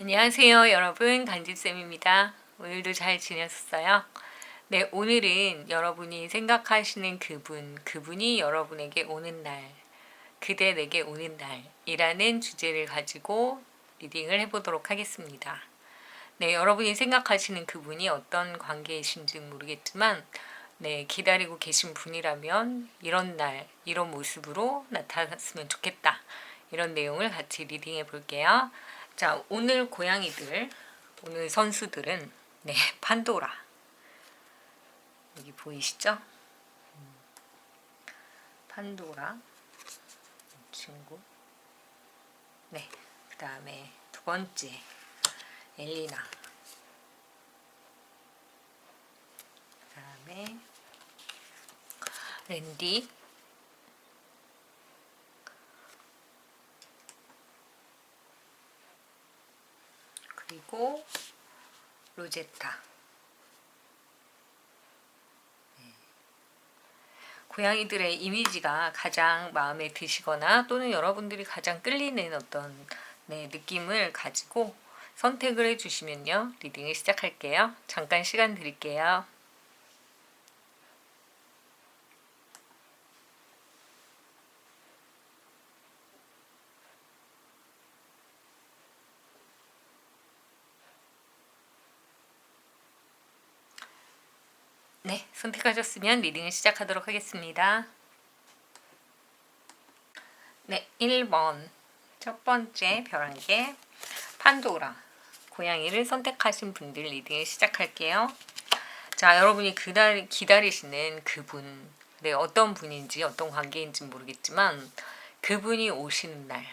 안녕하세요 여러분, 간집쌤입니다. 오늘도 잘 지냈어요? 네, 오늘은 여러분이 생각하시는 그분이 여러분에게 오는 날, 그대 내게 오는 날이라는 주제를 가지고 리딩을 해보도록 하겠습니다. 네, 여러분이 생각하시는 그분이 어떤 관계이신지는 모르겠지만 기다리고 계신 분이라면 이런 날, 이런 모습으로 나타났으면 좋겠다. 이런 내용을 같이 리딩해 볼게요. 자, 오늘 고양이들, 오늘 선수들은 판도라. 여기 보이시죠? 판도라 친구. 그 다음에 두 번째 엘리나. 그 다음에 랜디. 그리고 로제타. 고양이들의 이미지가 가장 마음에 드시거나 또는 여러분들이 가장 끌리는 어떤 느낌을 가지고 선택을 해주시면요, 리딩을 시작할게요. 잠깐 시간 드릴게요. 네, 선택하셨으면 리딩을 시작하도록 하겠습니다. 네, 1번 첫 번째 벼랑개 판도라. 고양이를 선택하신 분들 리딩을 시작할게요. 자, 여러분이 기다리시는 그분, 어떤 분인지 어떤 관계인지 모르겠지만 그분이 오시는 날,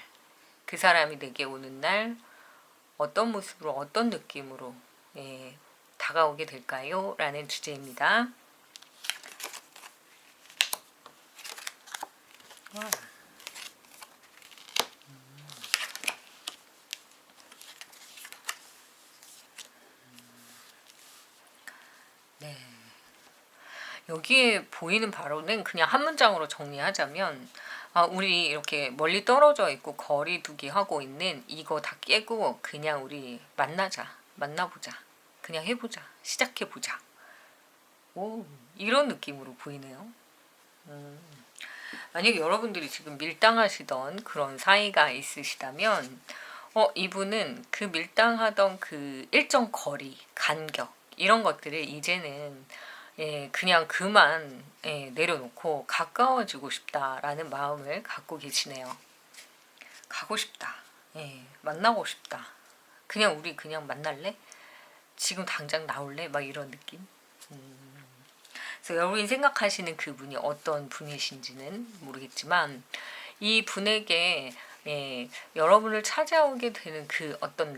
그 사람이 내게 오는 날 어떤 모습으로 어떤 느낌으로 다가오게 될까요? 라는 주제입니다. 여기에 보이는 바로는 그냥 한 문장으로 정리하자면, 우리 이렇게 멀리 떨어져 있고 거리 두기 하고 있는 이거 다 깨고 그냥 우리 만나보자, 그냥 해보자, 시작해보자. 오, 이런 느낌으로 보이네요. 만약에 여러분들이 지금 밀당하시던 그런 사이가 있으시다면 이분은 그 밀당하던 그 일정 거리, 간격 이런 것들을 이제는 그냥 그만 내려놓고 가까워지고 싶다라는 마음을 갖고 계시네요. 가고 싶다. 만나고 싶다. 그냥 우리 그냥 만날래? 지금 당장 나올래? 막 이런 느낌. 그래서 여러분이 생각하시는 그분이 어떤 분이신지는 모르겠지만 이 분에게 여러분을 찾아오게 되는 그 어떤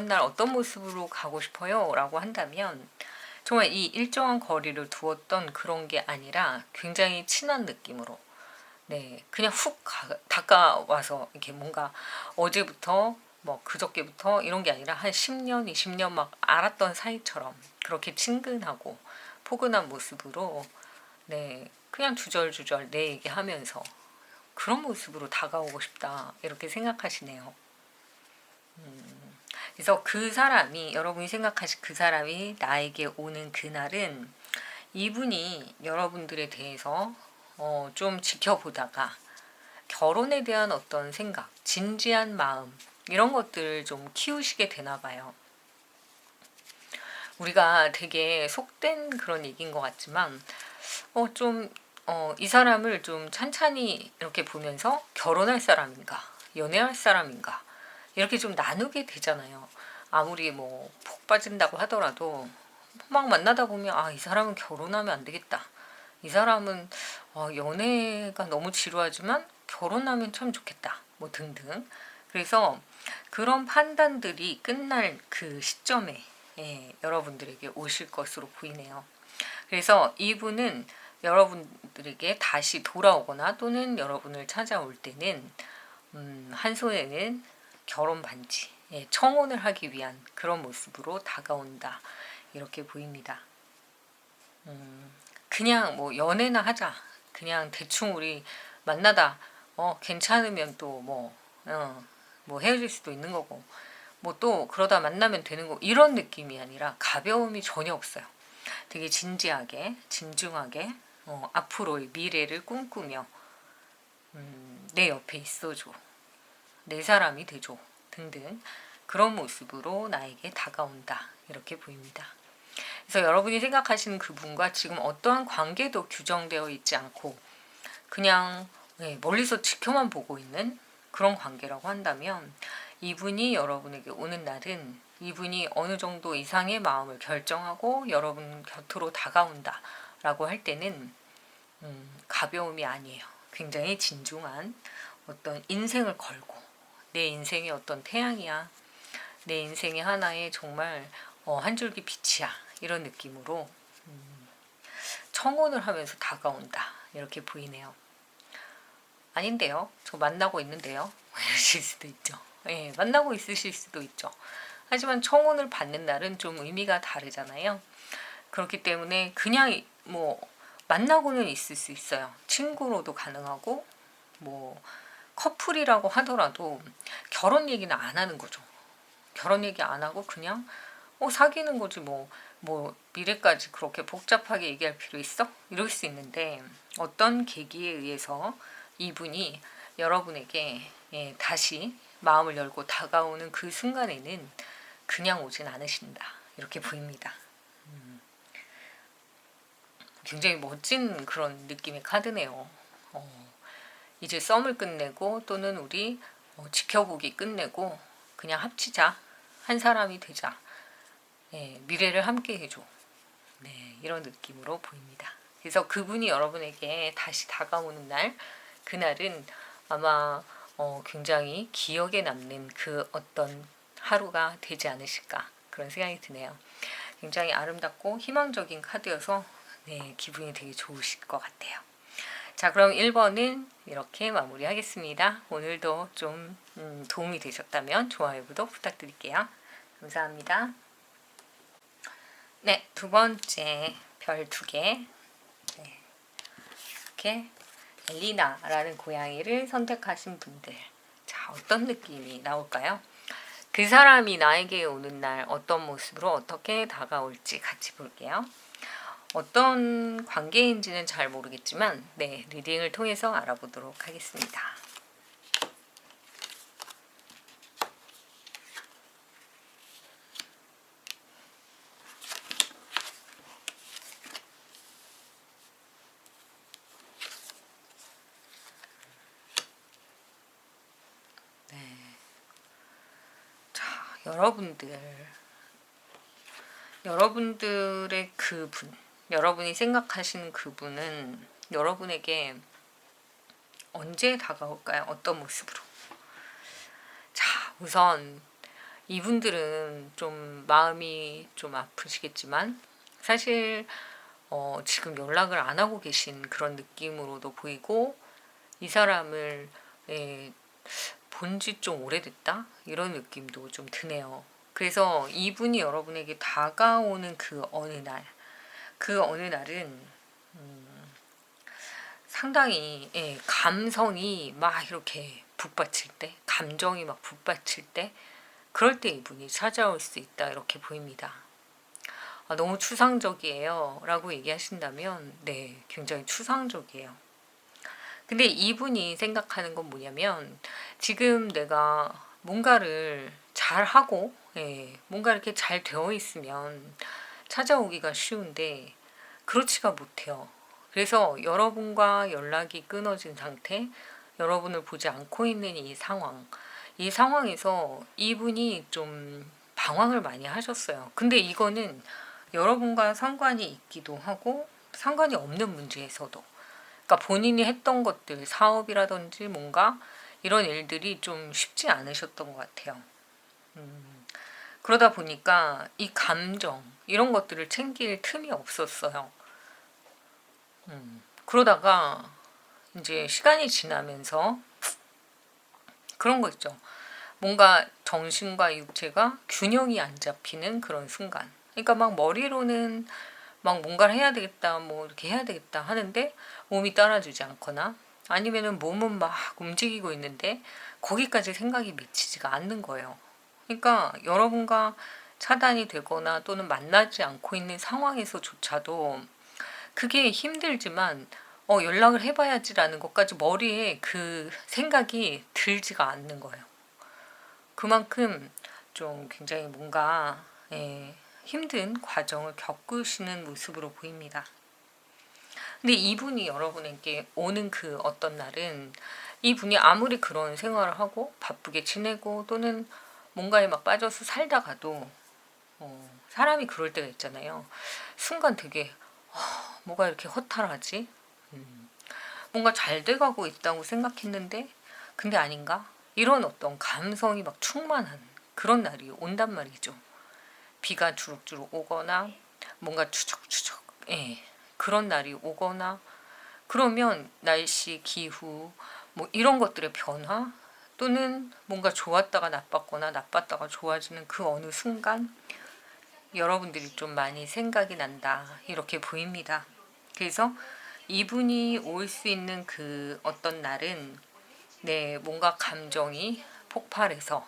날 어떤 모습으로 가고 싶어요? 라고 한다면 정말 이 일정한 거리를 두었던 그런 게 아니라 굉장히 친한 느낌으로 그냥 훅 다가와서 이렇게 뭔가 어제부터 뭐 그저께부터 이런 게 아니라 한 10년, 20년 막 알았던 사이처럼 그렇게 친근하고 포근한 모습으로 그냥 주절주절 내 얘기하면서 그런 모습으로 다가오고 싶다 이렇게 생각하시네요. 그래서 그 사람이 여러분이 생각하신 그 사람이 나에게 오는 그날은 이분이 여러분들에 대해서 좀 지켜보다가 결혼에 대한 어떤 생각, 진지한 마음 이런 것들을 좀 키우시게 되나 봐요. 우리가 되게 속된 그런 얘기인 것 같지만 이 사람을 좀 찬찬히 이렇게 보면서 결혼할 사람인가, 연애할 사람인가 이렇게 좀 나누게 되잖아요. 아무리 뭐 푹 빠진다고 하더라도 막 만나다 보면 이 사람은 결혼하면 안 되겠다. 이 사람은 연애가 너무 지루하지만 결혼하면 참 좋겠다. 뭐 등등. 그래서 그런 판단들이 끝날 그 시점에 여러분들에게 오실 것으로 보이네요. 그래서 이분은 여러분들에게 다시 돌아오거나 또는 여러분을 찾아올 때는 한 손에는 결혼 반지, 청혼을 하기 위한 그런 모습으로 다가온다 이렇게 보입니다. 그냥 뭐 연애나 하자, 그냥 대충 우리 만나다 괜찮으면 또 뭐 헤어질 수도 있는 거고 뭐 또 그러다 만나면 되는 거 이런 느낌이 아니라 가벼움이 전혀 없어요. 되게 진지하게 진중하게 앞으로의 미래를 꿈꾸며 내 옆에 있어줘, 내 사람이 되줘 등등 그런 모습으로 나에게 다가온다 이렇게 보입니다. 그래서 여러분이 생각하시는 그분과 지금 어떠한 관계도 규정되어 있지 않고 그냥 멀리서 지켜만 보고 있는 그런 관계라고 한다면 이분이 여러분에게 오는 날은 이분이 어느 정도 이상의 마음을 결정하고 여러분 곁으로 다가온다 라고 할 때는 가벼움이 아니에요. 굉장히 진중한 어떤 인생을 걸고 내 인생의 어떤 태양이야, 내 인생의 하나의 정말 한 줄기 빛이야 이런 느낌으로 청혼을 하면서 다가온다 이렇게 보이네요. 아닌데요, 저 만나고 있는데요 이러실 수도 있죠. 예, 만나고 있으실 수도 있죠. 하지만 청혼을 받는 날은 좀 의미가 다르잖아요. 그렇기 때문에 그냥 뭐 만나고는 있을 수 있어요. 친구로도 가능하고 뭐 커플이라고 하더라도 결혼 얘기는 안 하는 거죠. 결혼 얘기 안 하고 그냥 사귀는 거지 뭐 미래까지 그렇게 복잡하게 얘기할 필요 있어? 이럴 수 있는데 어떤 계기에 의해서 이분이 여러분에게 다시 마음을 열고 다가오는 그 순간에는 그냥 오진 않으신다 이렇게 보입니다. 굉장히 멋진 그런 느낌의 카드네요. 이제 썸을 끝내고 또는 우리 지켜보기 끝내고 그냥 합치자, 한 사람이 되자, 미래를 함께 해줘, 이런 느낌으로 보입니다. 그래서 그분이 여러분에게 다시 다가오는 날, 그날은 아마 굉장히 기억에 남는 그 어떤 하루가 되지 않으실까 그런 생각이 드네요. 굉장히 아름답고 희망적인 카드여서 기분이 되게 좋으실 것 같아요. 자, 그럼 1번은 이렇게 마무리하겠습니다. 오늘도 좀 도움이 되셨다면 좋아요, 구독 부탁드릴게요. 감사합니다. 네, 두 번째 별 2개. 이렇게 엘리나라는 고양이를 선택하신 분들. 자, 어떤 느낌이 나올까요? 그 사람이 나에게 오는 날 어떤 모습으로 어떻게 다가올지 같이 볼게요. 어떤 관계인지는 잘 모르겠지만 리딩을 통해서 알아보도록 하겠습니다. 자, 여러분들의 그분, 여러분이 생각하시는 그분은 여러분에게 언제 다가올까요? 어떤 모습으로? 자, 우선 이분들은 좀 마음이 좀 아프시겠지만 사실 지금 연락을 안 하고 계신 그런 느낌으로도 보이고 이 사람을 본지 좀 오래됐다? 이런 느낌도 좀 드네요. 그래서 이분이 여러분에게 다가오는 그 어느 날은 상당히 감성이 막 이렇게 북받칠 때, 감정이 막 북받칠 때 그럴 때 이분이 찾아올 수 있다 이렇게 보입니다. 너무 추상적이에요 라고 얘기하신다면 굉장히 추상적이에요. 근데 이분이 생각하는 건 뭐냐면 지금 내가 뭔가를 잘하고 뭔가 이렇게 잘 되어 있으면 찾아오기가 쉬운데 그렇지가 못해요. 그래서 여러분과 연락이 끊어진 상태, 여러분을 보지 않고 있는 이 상황에서 이분이 좀 방황을 많이 하셨어요. 근데 이거는 여러분과 상관이 있기도 하고 상관이 없는 문제에서도, 그러니까 본인이 했던 것들, 사업이라든지 뭔가 이런 일들이 좀 쉽지 않으셨던 것 같아요. 그러다 보니까 이 감정 이런 것들을 챙길 틈이 없었어요. 그러다가 이제 시간이 지나면서 그런 거 있죠. 뭔가 정신과 육체가 균형이 안 잡히는 그런 순간. 그러니까 막 머리로는 막 뭔가를 해야 되겠다, 뭐 이렇게 해야 되겠다 하는데 몸이 따라주지 않거나 아니면은 몸은 막 움직이고 있는데 거기까지 생각이 미치지가 않는 거예요. 그러니까 여러분과 차단이 되거나 또는 만나지 않고 있는 상황에서조차도 그게 힘들지만 연락을 해봐야지라는 것까지 머리에 그 생각이 들지가 않는 거예요. 그만큼 좀 굉장히 뭔가 힘든 과정을 겪으시는 모습으로 보입니다. 근데 이분이 여러분에게 오는 그 어떤 날은 이분이 아무리 그런 생활을 하고 바쁘게 지내고 또는 뭔가에 막 빠져서 살다가도 사람이 그럴 때가 있잖아요. 순간 되게 뭐가 이렇게 허탈하지? 뭔가 잘 돼가고 있다고 생각했는데 근데 아닌가? 이런 어떤 감성이 막 충만한 그런 날이 온단 말이죠. 비가 주룩주룩 오거나 뭔가 추적추적 그런 날이 오거나 그러면 날씨, 기후 뭐 이런 것들의 변화 또는 뭔가 좋았다가 나빴거나 나빴다가 좋아지는 그 어느 순간 여러분들이 좀 많이 생각이 난다 이렇게 보입니다. 그래서 이분이 올 수 있는 그 어떤 날은 뭔가 감정이 폭발해서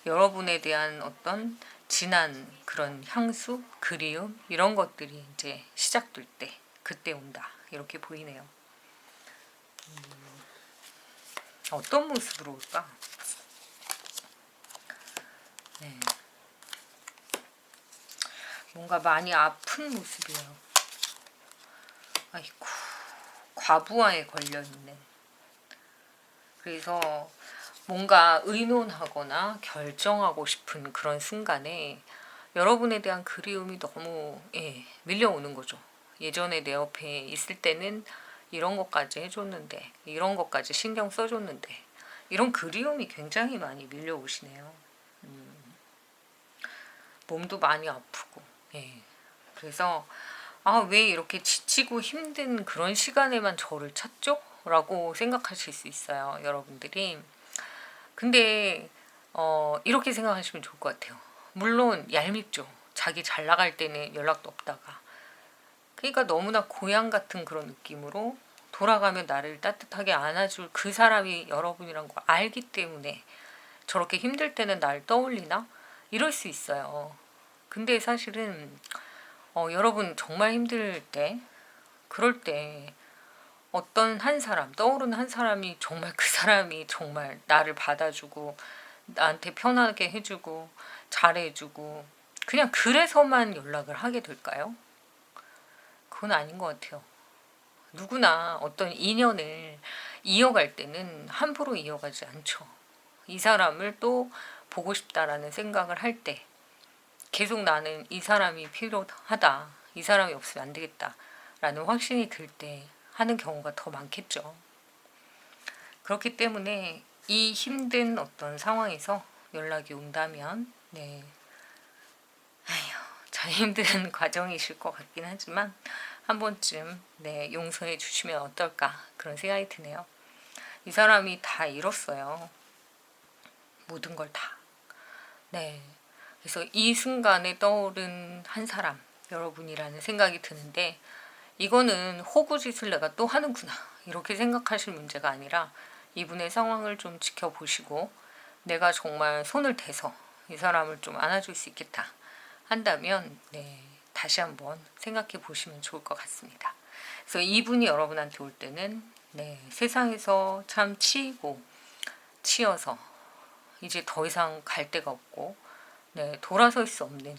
여러분에 대한 어떤 진한 그런 향수, 그리움 이런 것들이 이제 시작될 때 그때 온다 이렇게 보이네요. 어떤 모습으로 올까? 뭔가 많이 아픈 모습이에요. 아이고, 과부하에 걸려있는. 그래서 뭔가 의논하거나 결정하고 싶은 그런 순간에 여러분에 대한 그리움이 너무 밀려오는 거죠. 예전에 내 옆에 있을 때는 이런 것까지 해줬는데 이런 것까지 신경 써줬는데 이런 그리움이 굉장히 많이 밀려오시네요. 몸도 많이 아프고 그래서 왜 이렇게 지치고 힘든 그런 시간에만 저를 찾죠? 라고 생각하실 수 있어요. 여러분들이. 근데 이렇게 생각하시면 좋을 것 같아요. 물론 얄밉죠. 자기 잘 나갈 때는 연락도 없다가. 그러니까 너무나 고향 같은 그런 느낌으로 돌아가면 나를 따뜻하게 안아줄 그 사람이 여러분이란 거 알기 때문에 저렇게 힘들 때는 날 떠올리나? 이럴 수 있어요. 근데 사실은 여러분 정말 힘들 때 그럴 때 어떤 한 사람 떠오르는 한 사람이 정말 그 사람이 정말 나를 받아주고 나한테 편하게 해주고 잘해주고 그냥 그래서만 연락을 하게 될까요? 그건 아닌 것 같아요. 누구나 어떤 인연을 이어갈 때는 함부로 이어가지 않죠. 이 사람을 또 보고 싶다라는 생각을 할 때 계속 나는 이 사람이 필요하다. 이 사람이 없으면 안 되겠다. 라는 확신이 들 때 하는 경우가 더 많겠죠. 그렇기 때문에 이 힘든 어떤 상황에서 연락이 온다면 참 힘든 과정이실 것 같긴 하지만 한 번쯤 용서해 주시면 어떨까 그런 생각이 드네요. 이 사람이 다 잃었어요. 모든 걸 다. 그래서 이 순간에 떠오른 한 사람 여러분이라는 생각이 드는데 이거는 호구짓을 내가 또 하는구나 이렇게 생각하실 문제가 아니라 이분의 상황을 좀 지켜보시고 내가 정말 손을 대서 이 사람을 좀 안아줄 수 있겠다 한다면 다시 한번 생각해 보시면 좋을 것 같습니다. 그래서 이분이 여러분한테 올 때는 세상에서 참 치여서 이제 더 이상 갈 데가 없고 돌아설 수 없는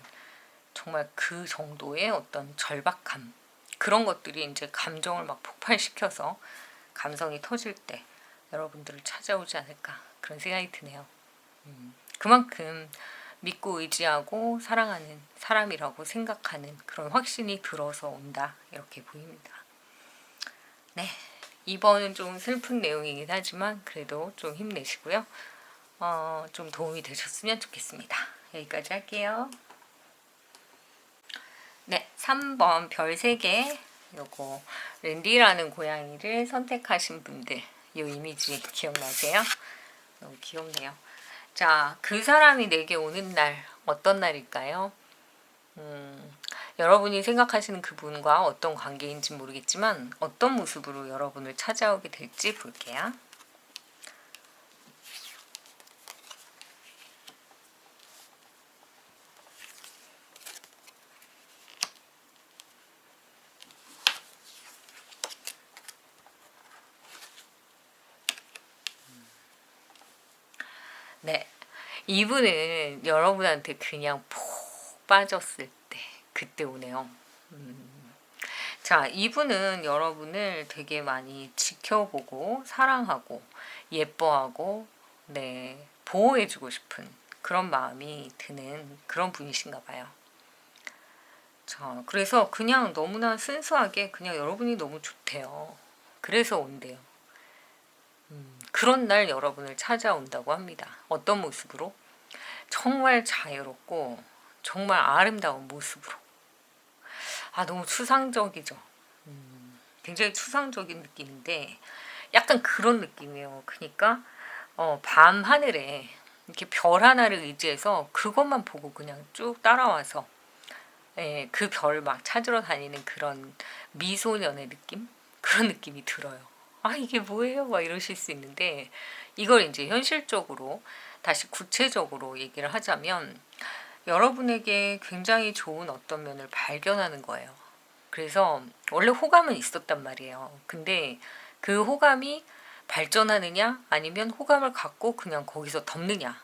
정말 그 정도의 어떤 절박함 그런 것들이 이제 감정을 막 폭발시켜서 감성이 터질 때 여러분들을 찾아오지 않을까 그런 생각이 드네요. 그만큼 믿고 의지하고 사랑하는 사람이라고 생각하는 그런 확신이 들어서 온다 이렇게 보입니다. 2번은 좀 슬픈 내용이긴 하지만 그래도 좀 힘내시고요. 좀 도움이 되셨으면 좋겠습니다. 여기까지 할게요. 3번 별 3개 요거 랜디라는 고양이를 선택하신 분들 이 이미지 기억나세요? 너무 귀엽네요. 자, 그 사람이 내게 오는 날 어떤 날일까요? 여러분이 생각하시는 그분과 어떤 관계인지 모르겠지만 어떤 모습으로 여러분을 찾아오게 될지 볼게요. 이분은 여러분한테 그냥 푹 빠졌을 때 그때 오네요. 자, 이분은 여러분을 되게 많이 지켜보고 사랑하고 예뻐하고 네, 보호해주고 싶은 그런 마음이 드는 그런 분이신가 봐요. 자, 그래서 그냥 너무나 순수하게 그냥 여러분이 너무 좋대요. 그래서 온대요. 그런 날 여러분을 찾아온다고 합니다. 어떤 모습으로? 정말 자유롭고 정말 아름다운 모습으로. 아, 너무 추상적이죠. 굉장히 추상적인 느낌인데 약간 그런 느낌이에요. 그러니까 밤 하늘에 이렇게 별 하나를 의지해서 그것만 보고 그냥 쭉 따라와서 예, 그 별 막 찾으러 다니는 그런 미소년의 느낌? 그런 느낌이 들어요. 아, 이게 뭐예요? 막 이러실 수 있는데 이걸 이제 현실적으로 다시 구체적으로 얘기를 하자면 여러분에게 굉장히 좋은 어떤 면을 발견하는 거예요. 그래서 원래 호감은 있었단 말이에요. 근데 그 호감이 발전하느냐 아니면 호감을 갖고 그냥 거기서 덮느냐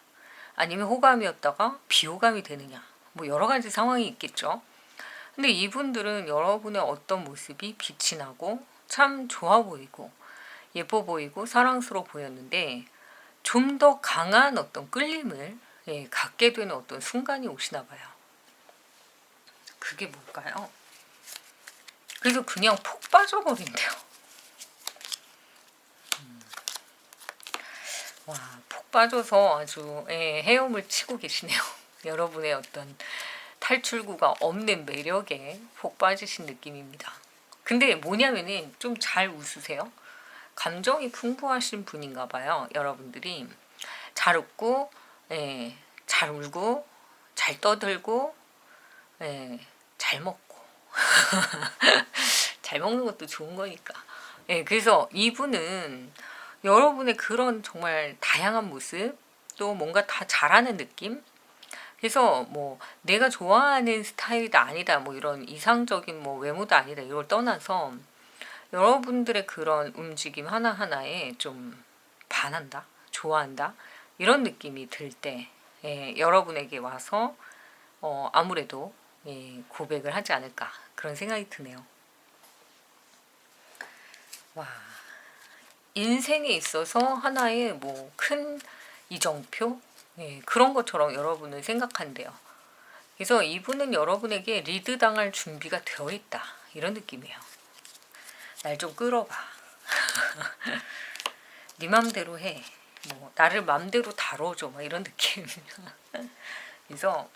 아니면 호감이었다가 비호감이 되느냐 뭐 여러 가지 상황이 있겠죠. 근데 이분들은 여러분의 어떤 모습이 빛이 나고 참 좋아 보이고 예뻐 보이고 사랑스러워 보였는데 좀 더 강한 어떤 끌림을 예, 갖게 되는 어떤 순간이 오시나 봐요. 그게 뭘까요? 그래서 그냥 폭 빠져버린대요. 와, 폭 빠져서 아주 예, 헤엄을 치고 계시네요. 여러분의 어떤 탈출구가 없는 매력에 폭 빠지신 느낌입니다. 근데 뭐냐면은 좀 잘 웃으세요. 감정이 풍부하신 분인가 봐요. 여러분들이 잘 웃고 예, 잘 울고 잘 떠들고 예, 잘 먹고 잘 먹는 것도 좋은 거니까. 예, 그래서 이분은 여러분의 그런 정말 다양한 모습 또 뭔가 다 잘하는 느낌 그래서 뭐 내가 좋아하는 스타일이다 아니다 뭐 이런 이상적인 뭐 외모도 아니다 이걸 떠나서 여러분들의 그런 움직임 하나하나에 좀 반한다 좋아한다 이런 느낌이 들 때 예, 여러분에게 와서 아무래도 예, 고백을 하지 않을까 그런 생각이 드네요. 와, 인생에 있어서 하나의 뭐 큰 이정표 예, 그런 것처럼 여러분은 생각한대요. 그래서 이분은 여러분에게 리드 당할 준비가 되어 있다 이런 느낌이에요. 날 좀 끌어봐. 네 맘대로 해. 뭐 나를 맘대로 다뤄줘 막 이런 느낌. 그래서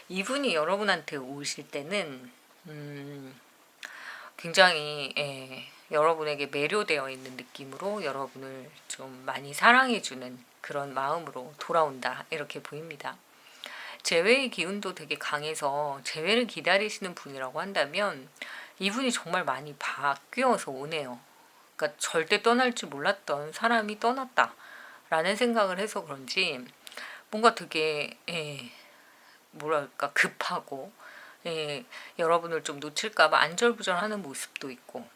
이분이 여러분한테 오실 때는 굉장히 예, 여러분에게 매료되어 있는 느낌으로 여러분을 좀 많이 사랑해주는 그런 마음으로 돌아온다 이렇게 보입니다. 재회의 기운도 되게 강해서 재회를 기다리시는 분이라고 한다면 이분이 정말 많이 바뀌어서 오네요. 그러니까 절대 떠날 줄 몰랐던 사람이 떠났다 라는 생각을 해서 그런지 뭔가 되게 뭐랄까 급하고 여러분을 좀 놓칠까봐 안절부절하는 모습도 있고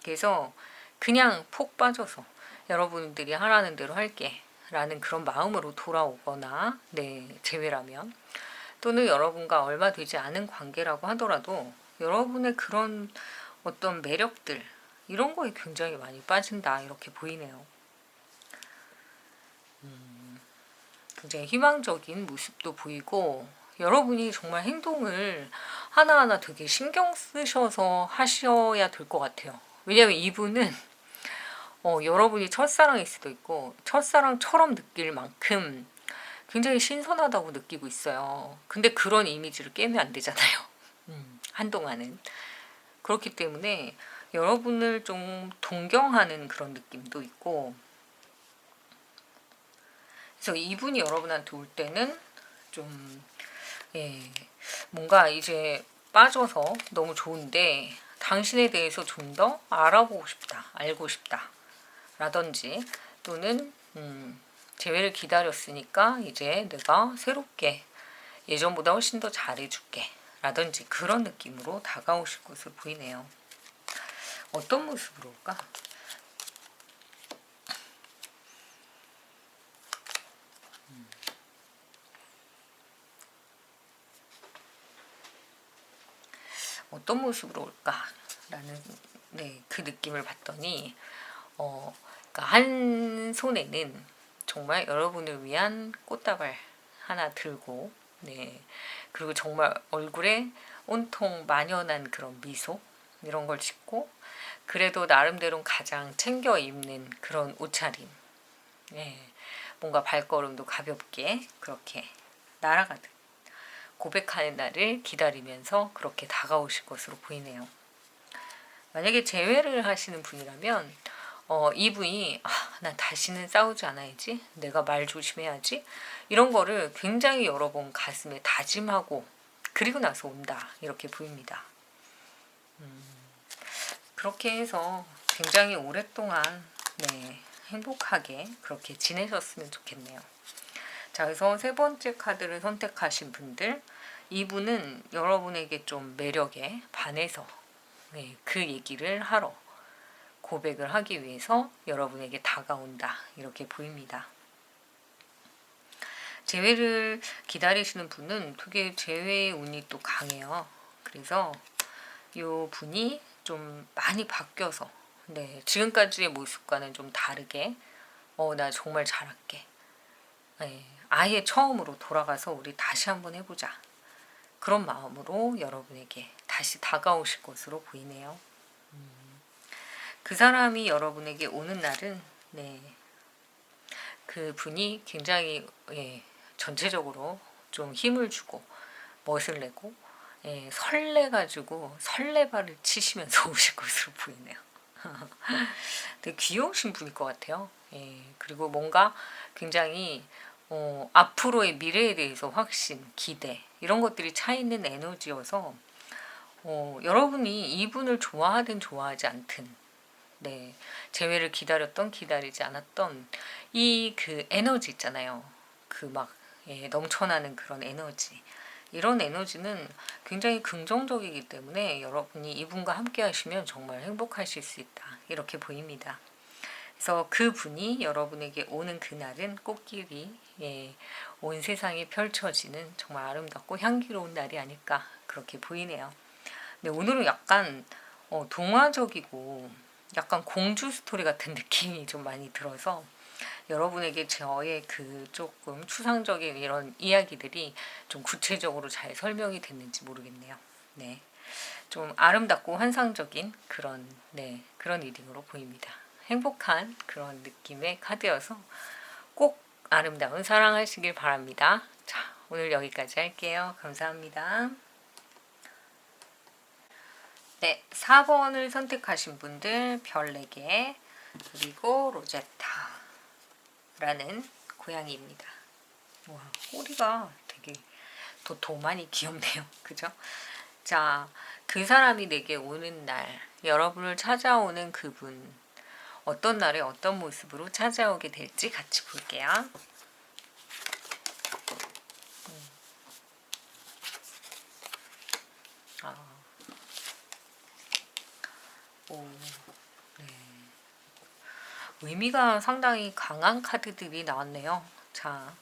그래서 그냥 폭 빠져서 여러분들이 하라는 대로 할게 라는 그런 마음으로 돌아오거나 재회라면 또는 여러분과 얼마 되지 않은 관계라고 하더라도 여러분의 그런 어떤 매력들 이런 거에 굉장히 많이 빠진다 이렇게 보이네요. 굉장히 희망적인 모습도 보이고 여러분이 정말 행동을 하나하나 되게 신경 쓰셔서 하셔야 될 것 같아요. 왜냐하면 이분은 여러분이 첫사랑일 수도 있고 첫사랑처럼 느낄 만큼 굉장히 신선하다고 느끼고 있어요. 근데 그런 이미지를 깨면 안 되잖아요. 한동안은. 그렇기 때문에 여러분을 좀 동경하는 그런 느낌도 있고 그래서 이분이 여러분한테 올 때는 좀 뭔가 이제 빠져서 너무 좋은데 당신에 대해서 좀 더 알아보고 싶다, 알고 싶다 라든지 또는 재회를 기다렸으니까 이제 내가 새롭게 예전보다 훨씬 더 잘해줄게 라든지 그런 느낌으로 다가오실 것으로 보이네요. 어떤 모습으로 올까? 어떤 모습으로 올까라는 그 느낌을 받더니 그러니까 한 손에는 정말 여러분을 위한 꽃다발 하나 들고 그리고 정말 얼굴에 온통 만연한 그런 미소 이런 걸 짓고 그래도 나름대로 가장 챙겨 입는 그런 옷차림 뭔가 발걸음도 가볍게 그렇게 날아가듯 고백하는 날을 기다리면서 그렇게 다가오실 것으로 보이네요. 만약에 재회를 하시는 분이라면 이분이 난 다시는 싸우지 않아야지, 내가 말 조심해야지, 이런 거를 굉장히 여러 번 가슴에 다짐하고 그리고 나서 온다 이렇게 보입니다. 그렇게 해서 굉장히 오랫동안 행복하게 그렇게 지내셨으면 좋겠네요. 자, 그래서 세 번째 카드를 선택하신 분들, 이분은 여러분에게 좀 매력에 반해서 그 얘기를 하러 고백을 하기 위해서 여러분에게 다가온다 이렇게 보입니다. 재회를 기다리시는 분은 되게 재회의 운이 또 강해요. 그래서 이 분이 좀 많이 바뀌어서 지금까지의 모습과는 좀 다르게 나 정말 잘할게, 아예 처음으로 돌아가서 우리 다시 한번 해보자, 그런 마음으로 여러분에게 다시 다가오실 것으로 보이네요. 그 사람이 여러분에게 오는 날은 그 분이 굉장히 전체적으로 좀 힘을 주고 멋을 내고 설레가지고 설레발을 치시면서 오실 것으로 보이네요. 되게 귀여우신 분일 것 같아요. 그리고 뭔가 굉장히 앞으로의 미래에 대해서 확신, 기대 이런 것들이 차있는 에너지여서 여러분이 이분을 좋아하든 좋아하지 않든 재회를 기다렸던 기다리지 않았던 이 그 에너지 있잖아요. 그 막 넘쳐나는 그런 에너지, 이런 에너지는 굉장히 긍정적이기 때문에 여러분이 이분과 함께 하시면 정말 행복하실 수 있다 이렇게 보입니다. 그래서 그 분이 여러분에게 오는 그날은 꽃길이 온 세상에 펼쳐지는 정말 아름답고 향기로운 날이 아닐까 그렇게 보이네요. 근데 오늘은 약간 동화적이고 약간 공주 스토리 같은 느낌이 좀 많이 들어서 여러분에게 저의 그 조금 추상적인 이런 이야기들이 좀 구체적으로 잘 설명이 됐는지 모르겠네요. 좀 아름답고 환상적인 그런 그런 리딩으로 보입니다. 행복한 그런 느낌의 카드여서 꼭 아름다운 사랑하시길 바랍니다. 자, 오늘 여기까지 할게요. 감사합니다. 4번을 선택하신 분들 별 4개, 그리고 로제타라는 고양이입니다. 와, 꼬리가 되게 도톰하니 귀엽네요. 그죠? 자, 그 사람이 내게 오는 날, 여러분을 찾아오는 그분, 어떤 날에 어떤 모습으로 찾아오게 될지 같이 볼게요. 의미가 상당히 강한 카드들이 나왔네요. 자,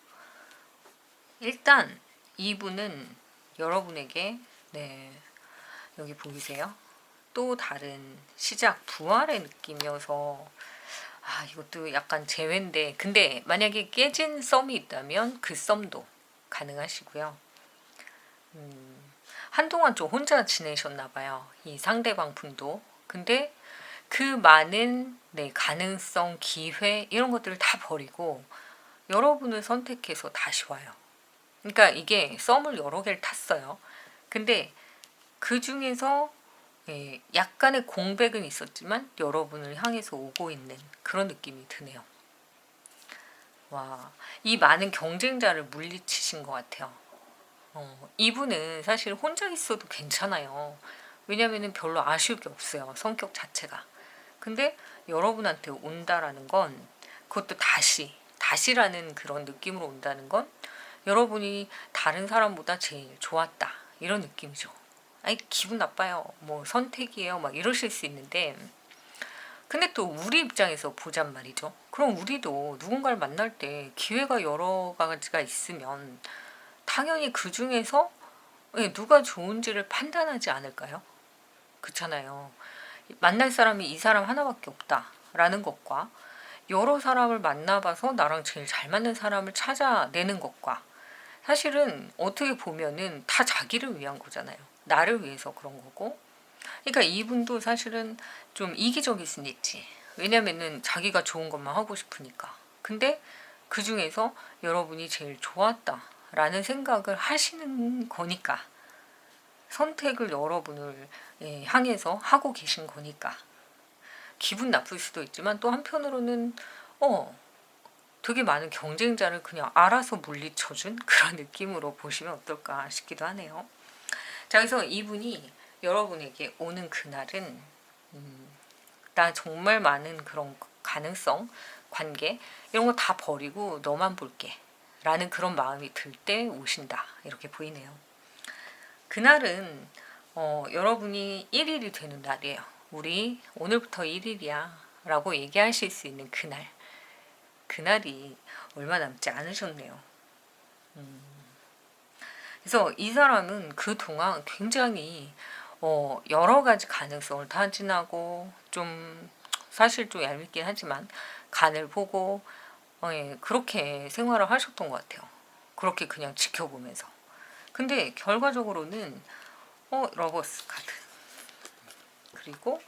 일단 이분은 여러분에게 여기 보이세요? 또 다른 시작, 부활의 느낌이어서 이것도 약간 재회인데, 근데 만약에 깨진 썸이 있다면 그 썸도 가능하시고요. 한동안 좀 혼자 지내셨나 봐요. 이 상대방 분도. 근데 그 많은 가능성, 기회 이런 것들을 다 버리고 여러분을 선택해서 다시 와요. 그러니까 이게 썸을 여러 개를 탔어요. 근데 그 중에서 약간의 공백은 있었지만 여러분을 향해서 오고 있는 그런 느낌이 드네요. 와, 이 많은 경쟁자를 물리치신 것 같아요. 이분은 사실 혼자 있어도 괜찮아요. 왜냐면은 별로 아쉬울 게 없어요. 성격 자체가. 근데 여러분한테 온다라는 건, 그것도 다시라는 그런 느낌으로 온다는 건 여러분이 다른 사람보다 제일 좋았다 이런 느낌이죠. 아니, 기분 나빠요, 뭐 선택이에요, 막 이러실 수 있는데, 근데 또 우리 입장에서 보잔 말이죠. 그럼 우리도 누군가를 만날 때 기회가 여러 가지가 있으면 당연히 그 중에서 누가 좋은지를 판단하지 않을까요? 그렇잖아요. 만날 사람이 이 사람 하나밖에 없다라는 것과 여러 사람을 만나봐서 나랑 제일 잘 맞는 사람을 찾아내는 것과 사실은 어떻게 보면은 다 자기를 위한 거잖아요. 나를 위해서 그런 거고. 그러니까 이분도 사실은 좀 이기적일 수는 있지. 왜냐면은 자기가 좋은 것만 하고 싶으니까. 근데 그 중에서 여러분이 제일 좋았다라는 생각을 하시는 거니까. 선택을 여러분을 향해서 하고 계신 거니까. 기분 나쁠 수도 있지만 또 한편으로는 되게 많은 경쟁자를 그냥 알아서 물리쳐준 그런 느낌으로 보시면 어떨까 싶기도 하네요. 자, 그래서 이분이 여러분에게 오는 그날은 나 정말 많은 그런 가능성, 관계 이런 거 다 버리고 너만 볼게 라는 그런 마음이 들 때 오신다 이렇게 보이네요. 그날은 여러분이 1일이 되는 날이에요. 우리 오늘부터 1일이야 라고 얘기하실 수 있는 그날. 그날이 얼마 남지 않으셨네요. 그래서 이 사람은 그동안 굉장히 여러 가지 가능성을 타진하고 좀 사실 좀 얄밉긴 하지만 간을 보고 그렇게 생활을 하셨던 것 같아요. 그렇게 그냥 지켜보면서. 근데 결과적으로는 러버스 카드 그리고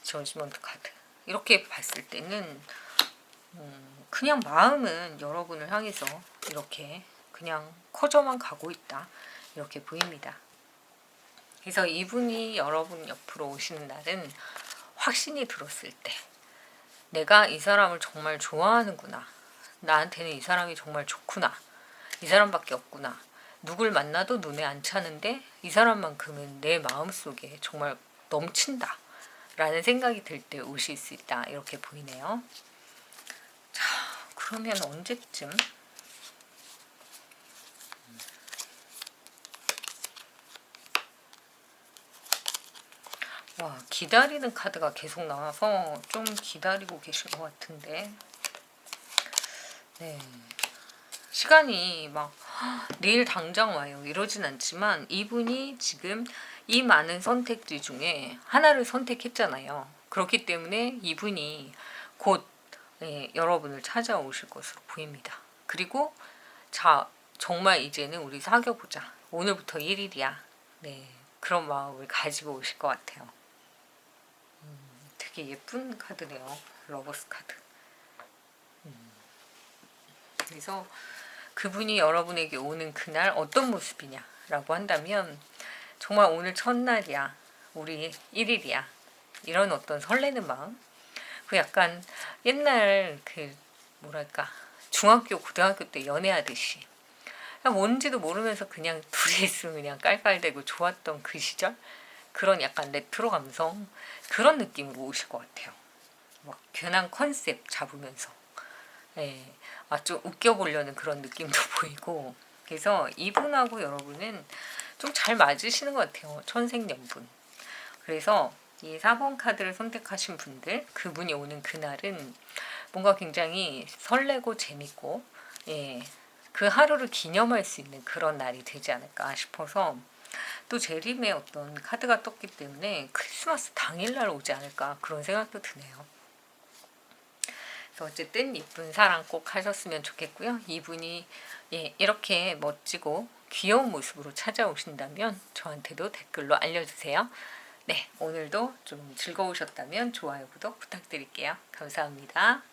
저지먼트 카드 이렇게 봤을 때는 그냥 마음은 여러분을 향해서 이렇게 그냥 커져만 가고 있다 이렇게 보입니다. 그래서 이분이 여러분 옆으로 오시는 날은 확신이 들었을 때 내가 이 사람을 정말 좋아하는구나, 나한테는 이 사람이 정말 좋구나, 이 사람밖에 없구나, 누굴 만나도 눈에 안 차는데 이 사람만큼은 내 마음속에 정말 넘친다 라는 생각이 들 때 오실 수 있다 이렇게 보이네요. 자, 그러면 언제쯤 와, 기다리는 카드가 계속 나와서 좀 기다리고 계신 것 같은데 네, 시간이 막 내일 당장 와요 이러진 않지만 이분이 지금 이 많은 선택지 중에 하나를 선택했잖아요. 그렇기 때문에 이분이 곧 여러분을 찾아오실 것으로 보입니다. 그리고 자, 정말 이제는 우리 사귀어보자, 오늘부터 1일이야 네, 그런 마음을 가지고 오실 것 같아요. 되게 예쁜 카드네요. 러버스 카드. 그래서 그분이 여러분에게 오는 그날 어떤 모습이냐 라고 한다면 정말 오늘 첫날이야, 우리 1일이야 이런 어떤 설레는 마음, 그 약간 옛날 그 뭐랄까 중학교 고등학교 때 연애하듯이 그냥 뭔지도 모르면서 그냥 둘이 있으면 그냥 깔깔대고 좋았던 그 시절, 그런 약간 레트로 감성 그런 느낌으로 오실 것 같아요. 막 괜한 컨셉 잡으면서 좀 웃겨보려는 그런 느낌도 보이고. 그래서 이분하고 여러분은 좀 잘 맞으시는 것 같아요. 천생연분. 그래서 이 4번 카드를 선택하신 분들, 그분이 오는 그날은 뭔가 굉장히 설레고 재밌고 그 하루를 기념할 수 있는 그런 날이 되지 않을까 싶어서, 또 재림의 어떤 카드가 떴기 때문에 크리스마스 당일날 오지 않을까 그런 생각도 드네요. 그래서 어쨌든 이쁜 사랑 꼭 하셨으면 좋겠고요. 이분이 이렇게 멋지고 귀여운 모습으로 찾아오신다면 저한테도 댓글로 알려주세요. 네, 오늘도 좀 즐거우셨다면 좋아요, 구독 부탁드릴게요. 감사합니다.